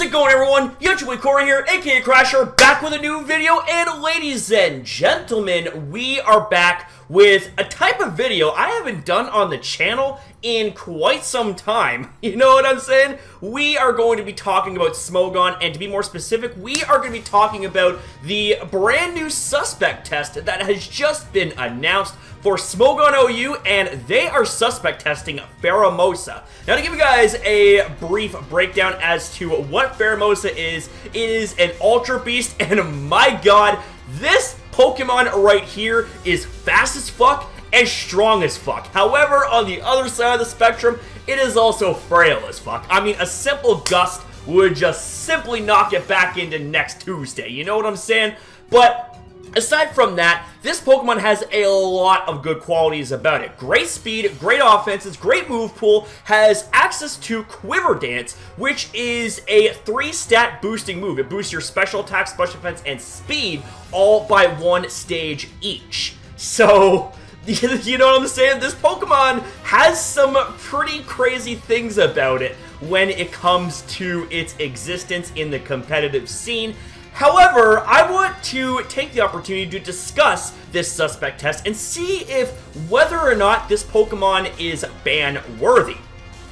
it going, everyone? YouTube Corey here, aka Crasher, back with a new video, and ladies and gentlemen, we are back with a type of video I haven't done on the channel in quite some time. You know what I'm saying? We are going to be talking about Smogon, and to be more specific, we are going to be talking about the brand new suspect test that has just been announced for Smogon OU, and they are suspect testing Pheromosa. Now, to give you guys a brief breakdown as to what Pheromosa is, it is an Ultra Beast, and my god, this Pokemon right here is fast as fuck and strong as fuck. However, on the other side of the spectrum, it is also frail as fuck. I mean, a simple gust would just simply knock it back into next Tuesday, you know what I'm saying? But aside from that, this Pokemon has a lot of good qualities about it. Great speed, great offenses, great move pool, has access to Quiver Dance, which is a 3-stat boosting move. It boosts your special attack, special defense, and speed all by 1 stage each. So, you know what I'm saying? This Pokemon has some pretty crazy things about it when it comes to its existence in the competitive scene. However, I want to take the opportunity to discuss this suspect test and see if whether or not this Pokemon is ban-worthy.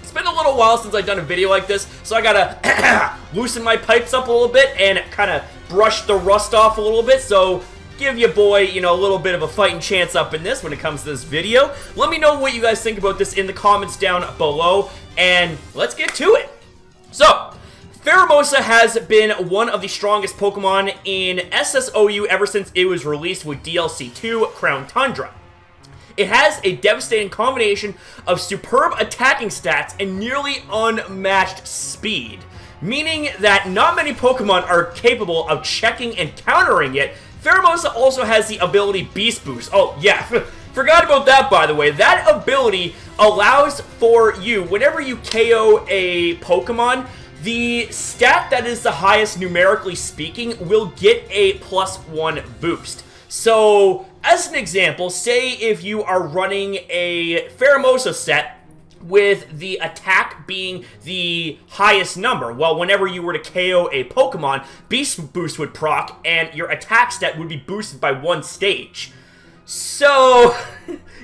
It's been a little while since I've done a video like this, so I gotta loosen my pipes up a little bit and kind of brush the rust off a little bit, so give your boy, you know, a little bit of a fighting chance up in this when it comes to this video. Let me know what you guys think about this in the comments down below, and let's get to it. So, Pheromosa has been one of the strongest Pokemon in SSOU ever since it was released with DLC 2, Crown Tundra. It has a devastating combination of superb attacking stats and nearly unmatched speed, meaning that not many Pokemon are capable of checking and countering it. Pheromosa also has the ability Beast Boost. Oh yeah, forgot about that, by the way. That ability allows for you, whenever you KO a Pokemon, the stat that is the highest numerically speaking will get a +1 boost. So, as an example, say if you are running a Pheromosa set with the attack being the highest number, well, whenever you were to KO a Pokemon, Beast Boost would proc, and your attack stat would be boosted by 1 stage. So,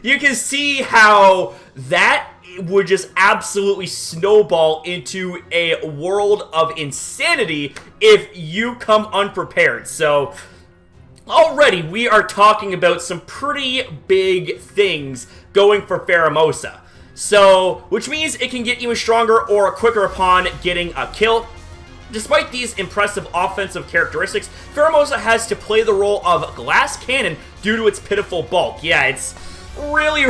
you can see how that would just absolutely snowball into a world of insanity if you come unprepared. So, already we are talking about some pretty big things going for Pheromosa. So, which means it can get even stronger or quicker upon getting a kill. Despite these impressive offensive characteristics, Pheromosa has to play the role of glass cannon due to its pitiful bulk. Yeah, it's really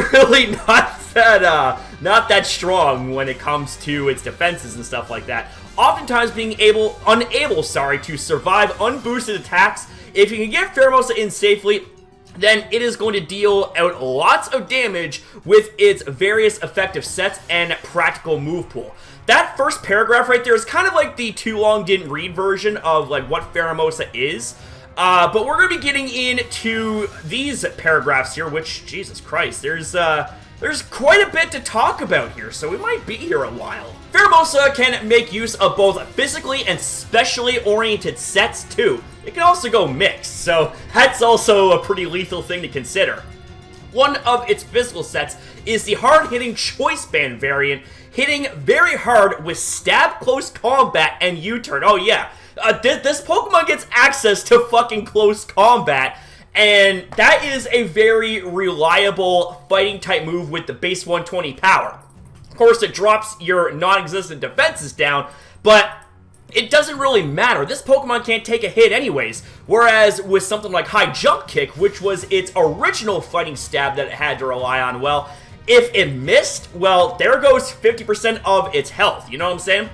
not that strong when it comes to its defenses and stuff like that. Oftentimes being unable to survive unboosted attacks. If you can get Pheromosa in safely, then it is going to deal out lots of damage with its various effective sets and practical move pool. That first paragraph right there is kind of like the too long didn't read version of like what Pheromosa is. But we're going to be getting into these paragraphs here, which, Jesus Christ, there's quite a bit to talk about here, so we might be here a while. Pheromosa can make use of both physically and specially oriented sets, too. It can also go mixed, so that's also a pretty lethal thing to consider. One of its physical sets is the hard-hitting Choice Band variant, hitting very hard with Stab, Close Combat, and U-Turn. Oh yeah, this Pokemon gets access to fucking close combat, and that is a very reliable fighting type move with the base 120 power. Of course, it drops your non-existent defenses down, but it doesn't really matter. This Pokemon can't take a hit anyways, whereas with something like High Jump Kick, which was its original fighting stab that it had to rely on, well, if it missed, well, there goes 50% of its health, you know what I'm saying?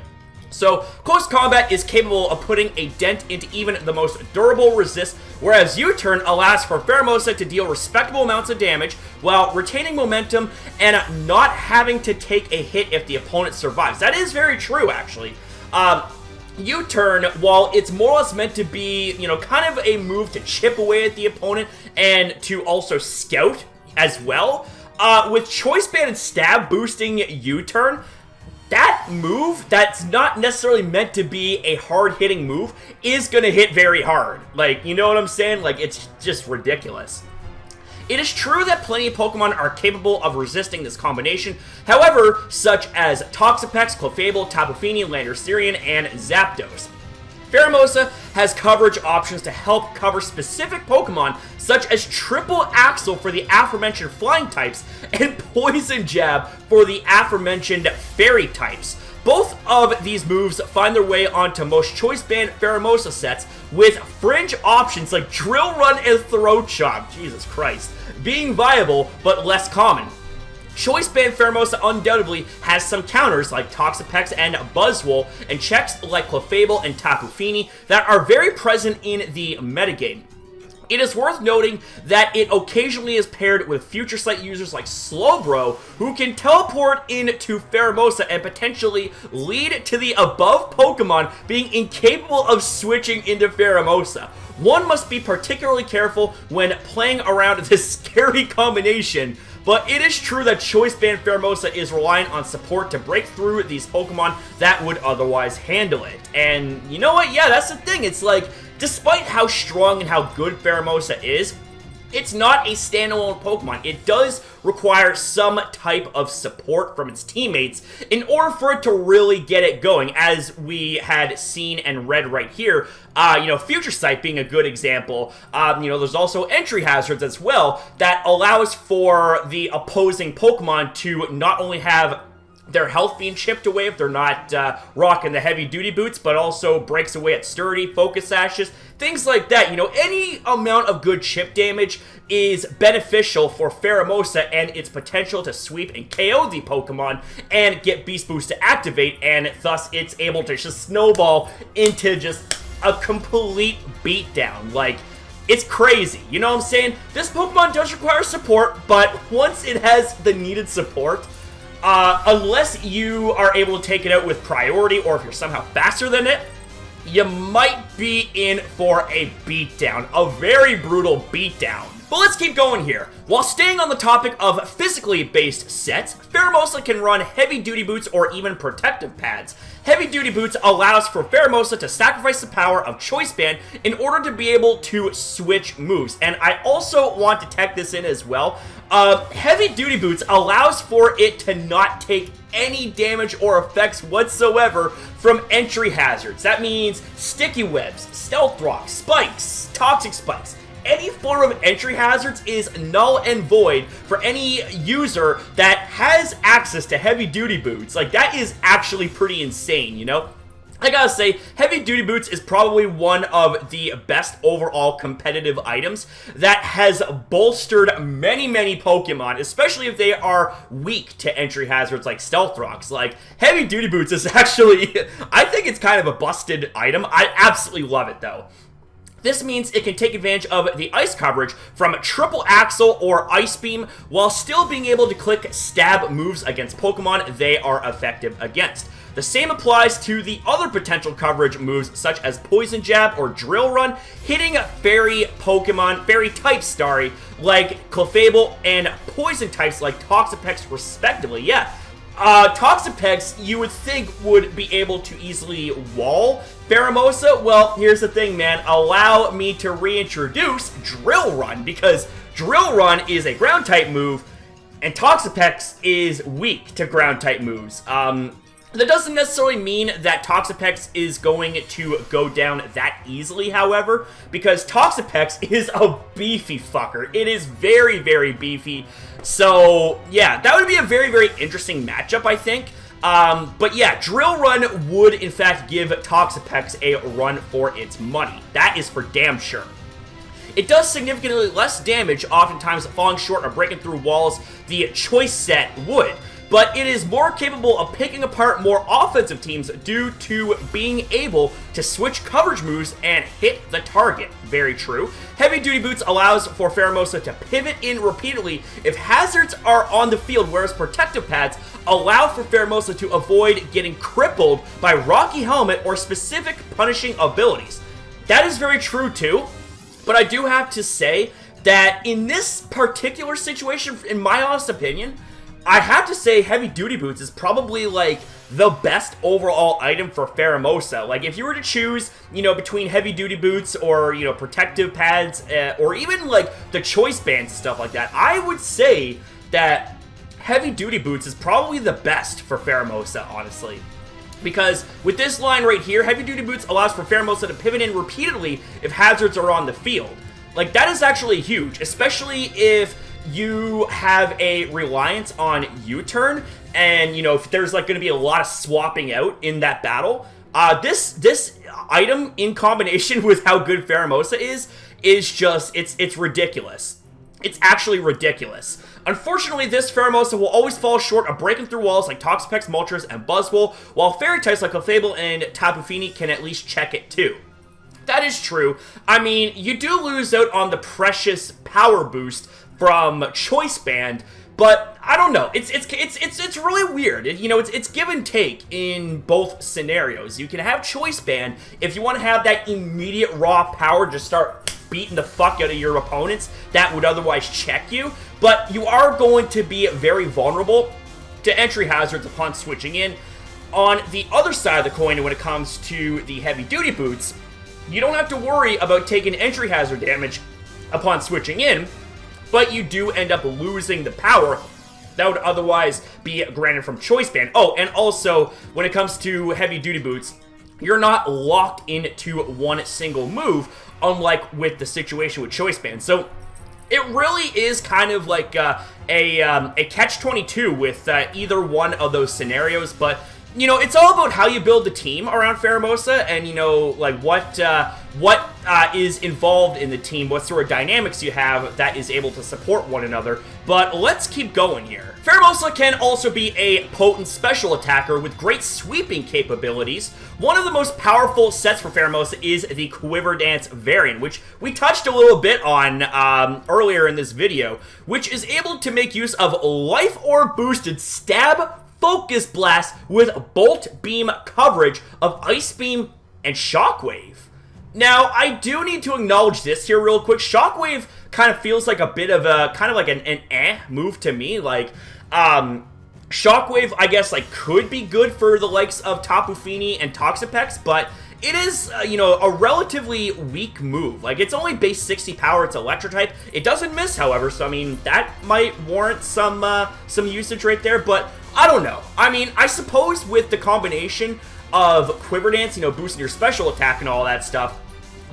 So, Close Combat is capable of putting a dent into even the most durable resist, whereas U-Turn allows for Pheromosa to deal respectable amounts of damage while retaining momentum and not having to take a hit if the opponent survives. That is very true, actually. U-Turn, while it's more or less meant to be, you know, kind of a move to chip away at the opponent and to also scout as well, with Choice Band and Stab boosting U-Turn, that move that's not necessarily meant to be a hard-hitting move is gonna hit very hard. Like, you know what I'm saying? Like, it's just ridiculous. It is true that plenty of Pokemon are capable of resisting this combination, however, such as Toxapex, Clefable, Tapu Fini, Landorcerian, and Zapdos. Pheromosa has coverage options to help cover specific Pokemon, such as Triple Axle for the aforementioned Flying types, and Poison Jab for the aforementioned Fairy types. Both of these moves find their way onto most Choice Band Pheromosa sets, with fringe options like Drill Run and Throat Chop, Jesus Christ, being viable but less common. Choice Band Pheromosa undoubtedly has some counters like Toxapex and Buzzwole, and checks like Clefable and Tapu Fini that are very present in the metagame. It is worth noting that it occasionally is paired with Future Sight users like Slowbro, who can teleport into Pheromosa and potentially lead to the above Pokemon being incapable of switching into Pheromosa. One must be particularly careful when playing around this scary combination, but it is true that Choice Band Pheromosa is reliant on support to break through these Pokemon that would otherwise handle it. And you know what? Yeah, that's the thing. It's like, despite how strong and how good Pheromosa is, it's not a standalone Pokemon. It does require some type of support from its teammates in order for it to really get it going, as we had seen and read right here. Future Sight being a good example. There's also entry hazards as well that allows for the opposing Pokemon to not only have their health being chipped away if they're not rocking the heavy duty boots, but also breaks away at sturdy, focus sashes, things like that. Any amount of good chip damage is beneficial for Pheromosa and its potential to sweep and KO the Pokemon and get Beast Boost to activate, and thus it's able to just snowball into just a complete beatdown. Like, it's crazy, you know what I'm saying? This Pokemon does require support, but once it has the needed support, unless you are able to take it out with priority, or if you're somehow faster than it, you might be in for a beatdown. A very brutal beatdown. But let's keep going here. While staying on the topic of physically based sets, Pheromosa can run heavy duty boots or even protective pads. Heavy duty boots allows for Pheromosa to sacrifice the power of Choice Band in order to be able to switch moves. And I also want to tech this in as well. Heavy duty boots allows for it to not take any damage or effects whatsoever from entry hazards. That means sticky webs, stealth rocks, spikes, toxic spikes. Any form of entry hazards is null and void for any user that has access to heavy duty boots. Like, that is actually pretty insane, you know? I gotta say, heavy duty boots is probably one of the best overall competitive items that has bolstered many Pokemon, especially if they are weak to entry hazards like stealth rocks. Like, heavy duty boots is actually, I think it's kind of a busted item. I absolutely love it though. This means it can take advantage of the ice coverage from Triple Axle or Ice Beam while still being able to click stab moves against Pokemon they are effective against. The same applies to the other potential coverage moves such as Poison Jab or Drill Run, hitting fairy types, like Clefable, and poison types like Toxapex respectively. Yeah, Toxapex you would think would be able to easily wall Pheromosa. Well, here's the thing, man. Allow me to reintroduce Drill Run, because Drill Run is a ground type move and Toxapex is weak to ground type moves. That doesn't necessarily mean that Toxapex is going to go down that easily, however, because Toxapex is a beefy fucker. It is very beefy. So, yeah, that would be a very interesting matchup, I think. But yeah, Drill Run would, in fact, give Toxapex a run for its money. That is for damn sure. It does significantly less damage, oftentimes falling short of breaking through walls the Choice set would. But it is more capable of picking apart more offensive teams due to being able to switch coverage moves and hit the target. Very true. Heavy Duty Boots allows for Pheromosa to pivot in repeatedly if hazards are on the field, whereas Protective Pads allow for Pheromosa to avoid getting crippled by Rocky Helmet or specific punishing abilities. That is very true too, but I do have to say that in this particular situation, in my honest opinion, I have to say Heavy Duty Boots is probably like the best overall item for Pheromosa. Like, if you were to choose, you know, between heavy-duty boots or, you know, protective pads, or even, like, the choice bands and stuff like that, I would say that heavy-duty boots is probably the best for Pheromosa, honestly. Because with this line right here, heavy-duty boots allows for Pheromosa to pivot in repeatedly if hazards are on the field. Like, that is actually huge, especially if you have a reliance on U-turn, and, you know, if there's, like, going to be a lot of swapping out in that battle. This item, in combination with how good Pheromosa is just, it's ridiculous. It's actually ridiculous. Unfortunately, this Pheromosa will always fall short of breaking through walls like Toxapex, Moltres, and Buzzwole, while fairy types like Clefable and Tapu Fini can at least check it too. That is true. I mean, you do lose out on the precious power boost from Choice Band, but I don't know. It's really weird. You know, it's give and take in both scenarios. You can have Choice Band if you want to have that immediate raw power, just start beating the fuck out of your opponents that would otherwise check you, but you are going to be very vulnerable to entry hazards upon switching in. On the other side of the coin, when it comes to the heavy-duty boots, you don't have to worry about taking entry hazard damage upon switching in, but you do end up losing the power that would otherwise be granted from Choice Band. Oh, and also, when it comes to heavy-duty boots, you're not locked into one single move, unlike with the situation with Choice Band. So it really is kind of like a catch-22 with either one of those scenarios, but, you know, it's all about how you build the team around Pheromosa and, you know, like what is involved in the team, what sort of dynamics you have that is able to support one another. But let's keep going here. Pheromosa can also be a potent special attacker with great sweeping capabilities. One of the most powerful sets for Pheromosa is the Quiver Dance variant, which we touched a little bit on earlier in this video, which is able to make use of Life Orb boosted Stab, Focus Blast with Bolt Beam coverage of Ice Beam and Shockwave. Now, I do need to acknowledge this here real quick. Shockwave kind of feels like a bit of a, kind of like an move to me. Like, Shockwave, I guess, like, could be good for the likes of Tapu Fini and Toxapex, but it is, you know, a relatively weak move. Like, it's only base 60 power, it's Electro type. It doesn't miss, however, so, I mean, that might warrant some usage right there, but I don't know. I mean, I suppose with the combination of Quiver Dance, you know, boosting your special attack and all that stuff,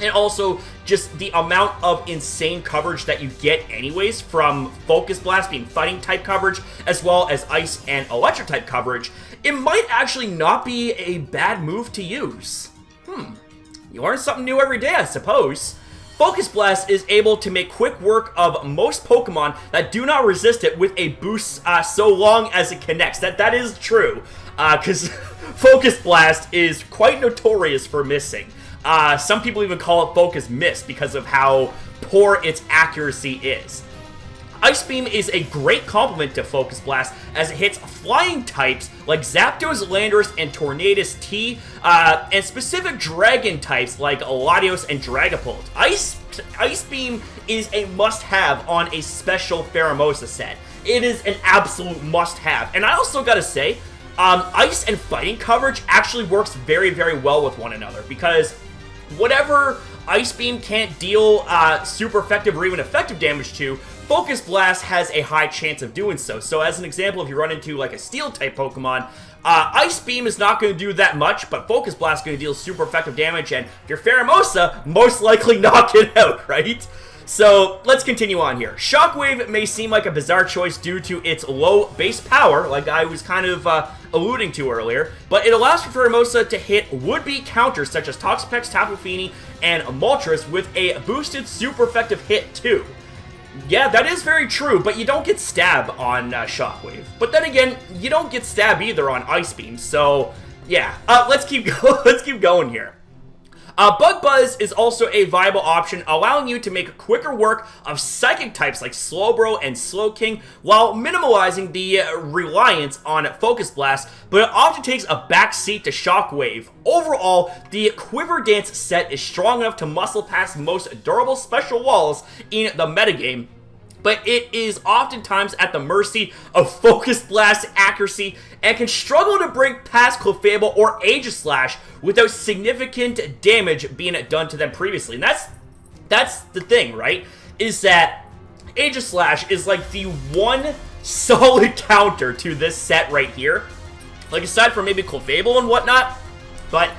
and also just the amount of insane coverage that you get anyways from Focus Blast being fighting type coverage, as well as Ice and Electric type coverage, it might actually not be a bad move to use. You learn something new every day, I suppose. Focus Blast is able to make quick work of most Pokemon that do not resist it with a boost so long as it connects. That is true, because Focus Blast is quite notorious for missing. Some people even call it Focus Miss because of how poor its accuracy is. Ice Beam is a great complement to Focus Blast as it hits flying types like Zapdos, Landorus, and Tornadus T, and specific dragon types like Latios and Dragapult. Ice Beam is a must-have on a special Pheromosa set. It is an absolute must-have. And I also gotta say, Ice and Fighting coverage actually works very, very well with one another, because whatever Ice Beam can't deal super effective or even effective damage to, Focus Blast has a high chance of doing so. So as an example, if you run into like a Steel-type Pokemon, Ice Beam is not going to do that much, but Focus Blast is going to deal super effective damage, and if you're Pheromosa, most likely knock it out, right? So let's continue on here. Shockwave may seem like a bizarre choice due to its low base power, like I was kind of alluding to earlier, but it allows for Pheromosa to hit would-be counters such as Toxapex, Tapu Fini, and Moltres with a boosted super effective hit too. Yeah, that is very true, but you don't get Stab on Shockwave. But then again, you don't get Stab either on Ice Beam, so yeah. Let's keep going here. Bug Buzz is also a viable option, allowing you to make quicker work of Psychic types like Slowbro and Slowking, while minimalizing the reliance on Focus Blast, but it often takes a backseat to Shockwave. Overall, the Quiver Dance set is strong enough to muscle past most durable special walls in the metagame, but it is oftentimes at the mercy of Focus Blast accuracy and can struggle to break past Clefable or Aegislash without significant damage being done to them previously. And that's the thing, right? Is that Aegislash is like the one solid counter to this set right here. Like, aside from maybe Clefable and whatnot, but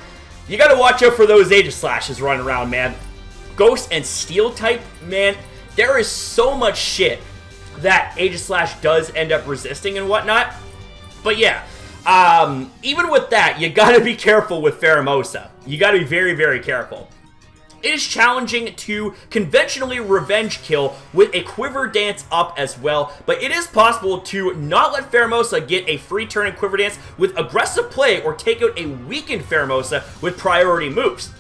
you gotta watch out for those Aegislashes running around, man. Ghost and Steel type, man, there is so much shit that Aegislash does end up resisting and whatnot. But yeah, even with that, you gotta be careful with Pheromosa. You gotta be very, very careful. It is challenging to conventionally revenge kill with a Quiver Dance up as well, but it is possible to not let Pheromosa get a free turn in Quiver Dance with aggressive play or take out a weakened Pheromosa with priority moves,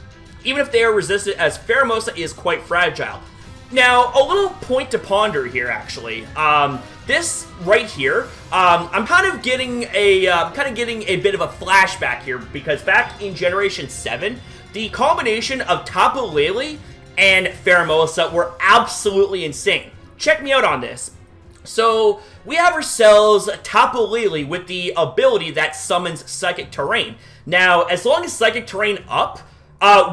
even if they are resisted, as Pheromosa is quite fragile. Now, a little point to ponder here, actually. This right here, I'm kind of getting a bit of a flashback here, because back in Generation 7, the combination of Tapu Lele and Pheromosa were absolutely insane. Check me out on this. So, we have ourselves Tapu Lele with the ability that summons Psychic Terrain. Now, as long as Psychic Terrain up,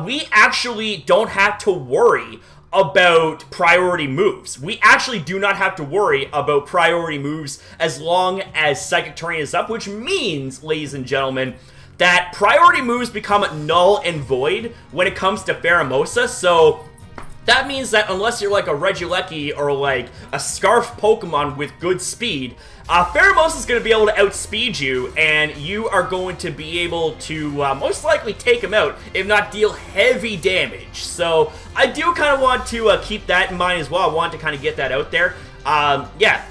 we actually don't have to worry about priority moves. We actually do not have to worry about priority moves as long as Psychic Terrain is up, which means, ladies and gentlemen, that priority moves become null and void when it comes to Pheromosa. So that means that unless you're like a Regieleki or like a Scarf Pokemon with good speed, Pheromosa is going to be able to outspeed you, and you are going to be able to most likely take him out, if not deal heavy damage. So I do kind of want to keep that in mind as well. I want to kind of get that out there. Yeah.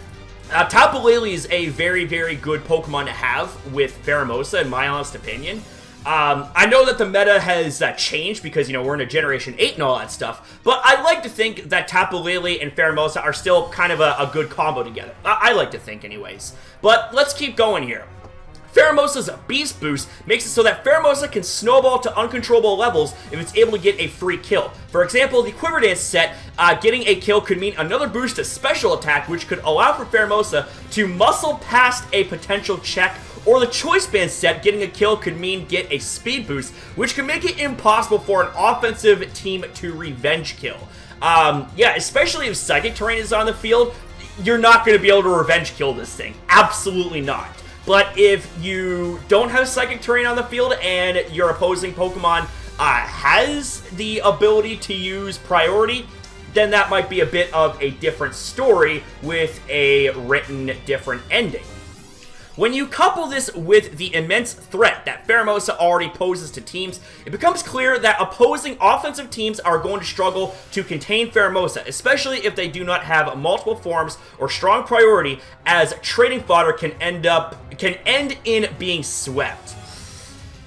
Tapu Lele is a very, very good Pokemon to have with Pheromosa, in my honest opinion. I know that the meta has changed because, you know, we're in a Generation 8 and all that stuff, but I like to think that Tapu Lele and Pheromosa are still kind of a good combo together. I like to think anyways. But let's keep going here. Pheromosa's Beast Boost makes it so that Pheromosa can snowball to uncontrollable levels if it's able to get a free kill. For example, the Quiver Dance set, getting a kill could mean another boost to special attack, which could allow for Pheromosa to muscle past a potential check. Or the Choice Band set, getting a kill could mean get a speed boost, which could make it impossible for an offensive team to revenge kill. Yeah, especially if Psychic Terrain is on the field, you're not going to be able to revenge kill this thing. Absolutely not. But if you don't have Psychic Terrain on the field and your opposing Pokemon has the ability to use priority, then that might be a bit of a different story with a written different ending. When you couple this with the immense threat that Pheromosa already poses to teams, it becomes clear that opposing offensive teams are going to struggle to contain Pheromosa, especially if they do not have multiple forms or strong priority, as trading fodder can end in being swept.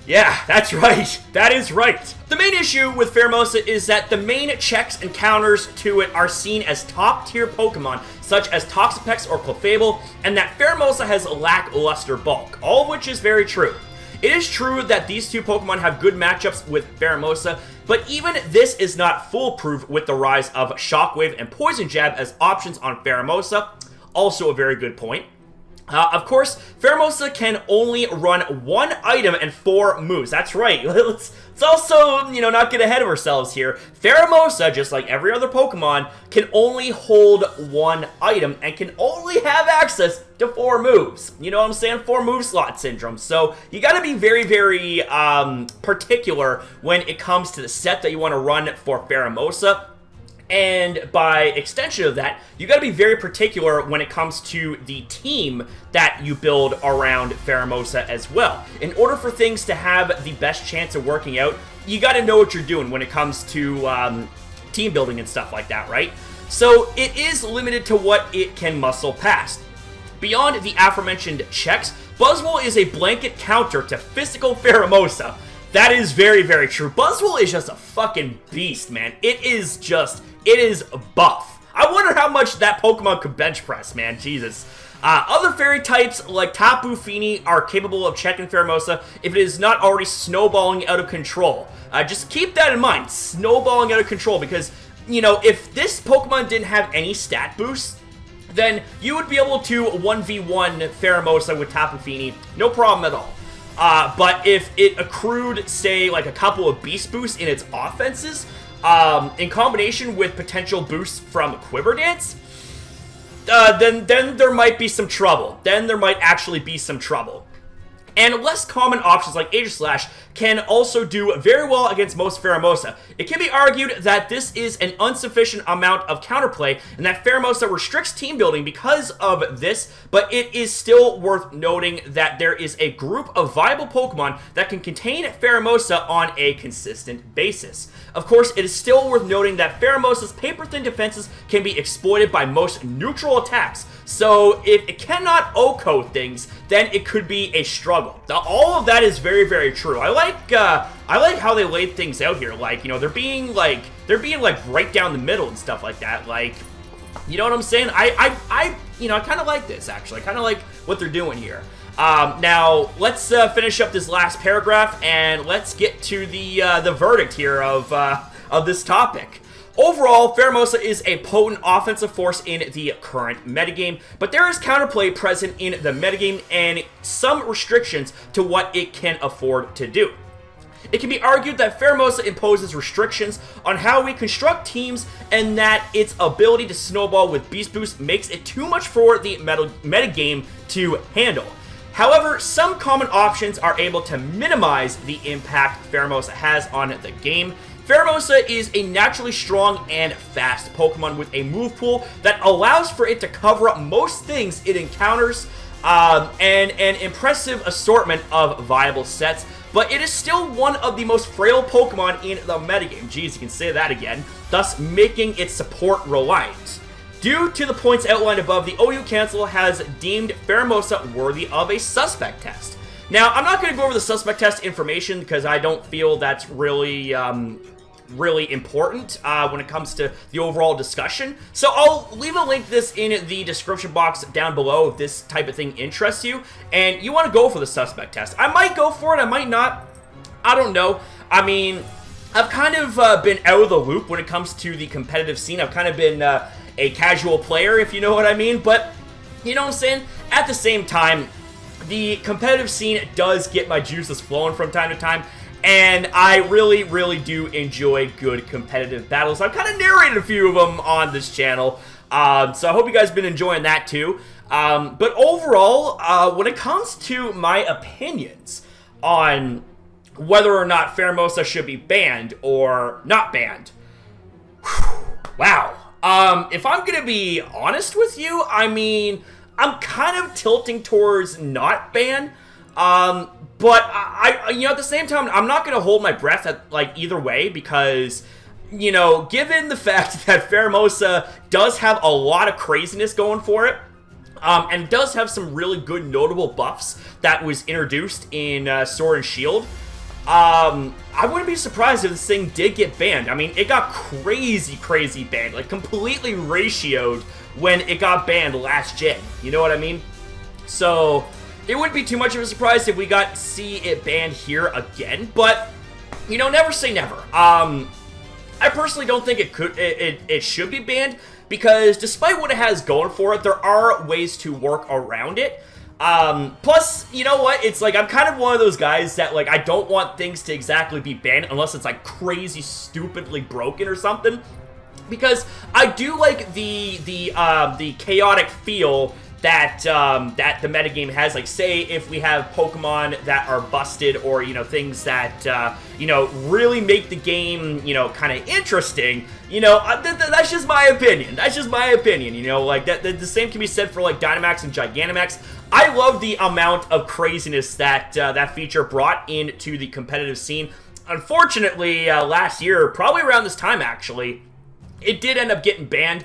Yeah, that's right. That is right. The main issue with Pheromosa is that the main checks and counters to it are seen as top-tier Pokemon, such as Toxapex or Clefable, and that Pheromosa has lackluster bulk, all of which is very true. It is true that these two Pokemon have good matchups with Pheromosa, but even this is not foolproof with the rise of Shockwave and Poison Jab as options on Pheromosa. Also a very good point. Of course, Pheromosa can only run one item and 4 moves. That's right. Let's also, you know, not get ahead of ourselves here. Pheromosa, just like every other Pokemon, can only hold one item and can only have access to 4 moves. You know what I'm saying? 4 move slot syndrome. So you got to be very, very particular when it comes to the set that you want to run for Pheromosa. And by extension of that, you got to be very particular when it comes to the team that you build around Pheromosa as well. In order for things to have the best chance of working out, you got to know what you're doing when it comes to team building and stuff like that, right? So it is limited to what it can muscle past. Beyond the aforementioned checks, Buzzwole is a blanket counter to physical Pheromosa. That is very, very true. Buzzwole is just a fucking beast, man. It is buff. I wonder how much that Pokemon could bench press, man. Jesus. Other fairy types like Tapu Fini are capable of checking Pheromosa if it is not already snowballing out of control. Just keep that in mind, snowballing out of control, because, you know, if this Pokemon didn't have any stat boosts, then you would be able to 1v1 Pheromosa with Tapu Fini, no problem at all. But if it accrued, say, like a couple of Beast Boosts in its offenses, in combination with potential boosts from Quiver Dance, then there might be some trouble. Then there might actually be some trouble. And less common options like Aegislash can also do very well against most Pheromosa. It can be argued that this is an insufficient amount of counterplay and that Pheromosa restricts team building because of this, but it is still worth noting that there is a group of viable Pokemon that can contain Pheromosa on a consistent basis. Of course, it is still worth noting that Pheromosa's paper-thin defenses can be exploited by most neutral attacks, so if it cannot OHKO things, then it could be a struggle. Now, all of that is very, very true. I like how they laid things out here. Like, you know, they're being like right down the middle and stuff like that. Like, you know what I'm saying? I kind of like this, actually. I kind of like what they're doing here. Now, let's finish up this last paragraph, and let's get to the verdict here of this topic. Overall, Pheromosa is a potent offensive force in the current metagame, but there is counterplay present in the metagame and some restrictions to what it can afford to do. It can be argued that Pheromosa imposes restrictions on how we construct teams and that its ability to snowball with Beast Boost makes it too much for the metagame to handle. However, some common options are able to minimize the impact Pheromosa has on the game. Pheromosa is a naturally strong and fast Pokemon with a move pool that allows for it to cover up most things it encounters, and an impressive assortment of viable sets, but it is still one of the most frail Pokemon in the metagame. Geez, you can say that again, thus making its support reliant. Due to the points outlined above, the OU Council has deemed Pheromosa worthy of a suspect test. Now, I'm not going to go over the suspect test information because I don't feel that's really important when it comes to the overall discussion. So I'll leave a link to this in the description box down below if this type of thing interests you and you want to go for the suspect test. I might go for it, I might not. I don't know. I mean, I've kind of been out of the loop when it comes to the competitive scene. I've kind of been a casual player, if you know what I mean. But, you know what I'm saying? At the same time, the competitive scene does get my juices flowing from time to time. And I really, really do enjoy good competitive battles. I've kind of narrated a few of them on this channel. So I hope you guys have been enjoying that too. But overall, when it comes to my opinions on whether or not Pheromosa should be banned or not banned, wow. If I'm going to be honest with you, I mean, I'm kind of tilting towards not ban. But you know, at the same time, I'm not going to hold my breath at, like, either way because, you know, given the fact that Pheromosa does have a lot of craziness going for it, and does have some really good notable buffs that was introduced in Sword and Shield, I wouldn't be surprised if this thing did get banned. I mean, it got crazy banned, like completely ratioed when it got banned last gen. You know what I mean? So it wouldn't be too much of a surprise if we got to see it banned here again, but, you know, never say never. I personally don't think it should be banned, because despite what it has going for it, there are ways to work around it. Plus, you know what, it's like, I'm kind of one of those guys that, like, I don't want things to exactly be banned unless it's, like, crazy, stupidly broken or something, because I do like the chaotic feel that that the metagame has. Like, say if we have Pokemon that are busted, or, you know, things that you know, really make the game, you know, kind of interesting, you know, that's just my opinion. That's just my opinion, you know, like, the same can be said for, like, Dynamax and Gigantamax. I love the amount of craziness that that feature brought into the competitive scene. Unfortunately, last year, probably around this time actually, it did end up getting banned.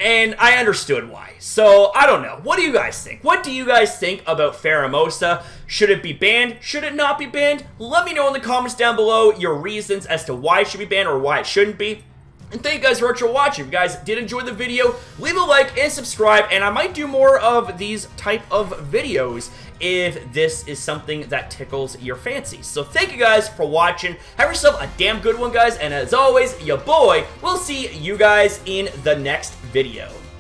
And I understood why. So, I don't know. What do you guys think? What do you guys think about Pheromosa? Should it be banned? Should it not be banned? Let me know in the comments down below your reasons as to why it should be banned or why it shouldn't be. And thank you guys very much for watching. If you guys did enjoy the video, leave a like and subscribe, and I might do more of these type of videos if this is something that tickles your fancy. So thank you guys for watching. Have yourself a damn good one, guys, and as always, your boy will see you guys in the next video.